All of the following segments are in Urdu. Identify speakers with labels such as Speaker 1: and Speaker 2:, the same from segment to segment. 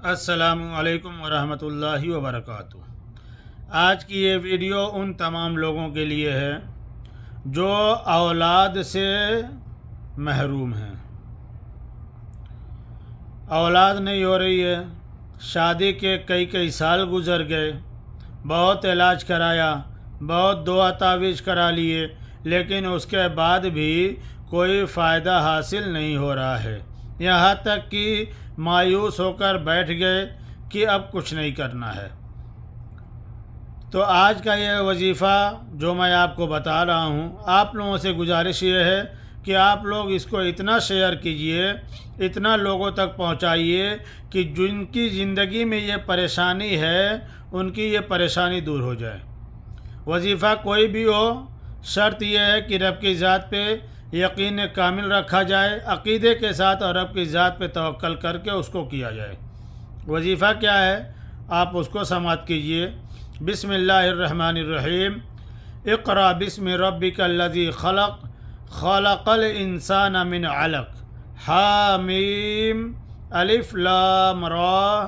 Speaker 1: السلام علیکم ورحمۃ اللہ وبرکاتہ۔ آج کی یہ ویڈیو ان تمام لوگوں کے لیے ہے جو اولاد سے محروم ہیں، اولاد نہیں ہو رہی ہے، شادی کے کئی سال گزر گئے، بہت علاج کرایا، بہت دعا تعویذ کرا لیے، لیکن اس کے بعد بھی کوئی فائدہ حاصل نہیں ہو رہا ہے، یہاں تک کہ مایوس ہو کر بیٹھ گئے کہ اب کچھ نہیں کرنا ہے۔ تو آج کا یہ وظیفہ جو میں آپ کو بتا رہا ہوں، آپ لوگوں سے گزارش یہ ہے کہ آپ لوگ اس کو اتنا شیئر کیجئے، اتنا لوگوں تک پہنچائیے کہ جن کی زندگی میں یہ پریشانی ہے ان کی یہ پریشانی دور ہو جائے۔ وظیفہ کوئی بھی ہو، شرط یہ ہے کہ رب کی ذات پہ یقین کامل رکھا جائے، عقیدے کے ساتھ، اور رب کی ذات پہ توکل کر کے اس کو کیا جائے۔ وظیفہ کیا ہے آپ اس کو سماعت کیجئے۔ بسم اللہ الرحمن الرحیم۔ اقرأ بسم ربک الذی خلق، خلق الانسان من علق، حامیم الف لام را،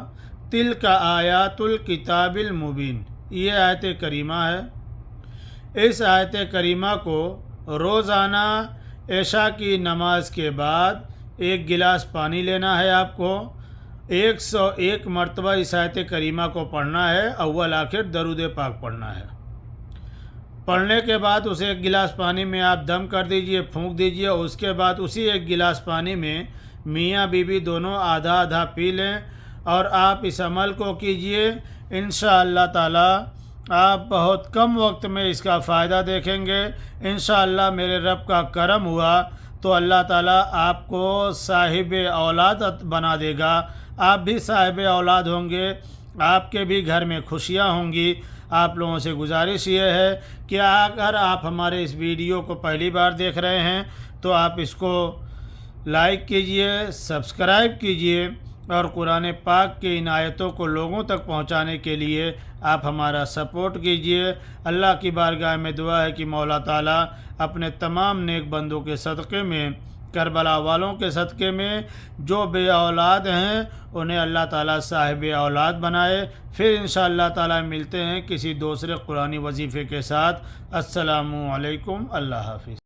Speaker 1: تلک آیات الکتاب المبین۔ یہ آیت کریمہ ہے۔ اس آیت کریمہ کو روزانہ عشاء کی نماز کے بعد 1 گلاس پانی لینا ہے، آپ کو 101 مرتبہ اس آیت کریمہ کو پڑھنا ہے، اول آخر درود پاک پڑھنا ہے۔ پڑھنے کے بعد اس 1 گلاس پانی میں آپ دم کر دیجئے، پھونک دیجئے، اس کے بعد اسی 1 گلاس پانی میں میاں بیوی دونوں آدھا آدھا پی لیں، اور آپ اس عمل کو کیجئے۔ انشاءاللہ تعالی آپ بہت کم وقت میں اس کا فائدہ دیکھیں گے۔ انشاءاللہ میرے رب کا کرم ہوا تو اللہ تعالیٰ آپ کو صاحب اولاد بنا دے گا، آپ بھی صاحب اولاد ہوں گے، آپ کے بھی گھر میں خوشیاں ہوں گی۔ آپ لوگوں سے گزارش یہ ہے کہ اگر آپ ہمارے اس ویڈیو کو پہلی بار دیکھ رہے ہیں تو آپ اس کو لائک کیجئے، سبسکرائب کیجئے، اور قرآن پاک کی ان آیتوں کو لوگوں تک پہنچانے کے لیے آپ ہمارا سپورٹ کیجئے۔ اللہ کی بارگاہ میں دعا ہے کہ مولا تعالیٰ اپنے تمام نیک بندوں کے صدقے میں، کربلا والوں کے صدقے میں، جو بے اولاد ہیں انہیں اللہ تعالیٰ صاحب اولاد بنائے۔ پھر انشاءاللہ تعالیٰ ملتے ہیں کسی دوسرے قرآنی وظیفے کے ساتھ۔ السلام علیکم، اللہ حافظ۔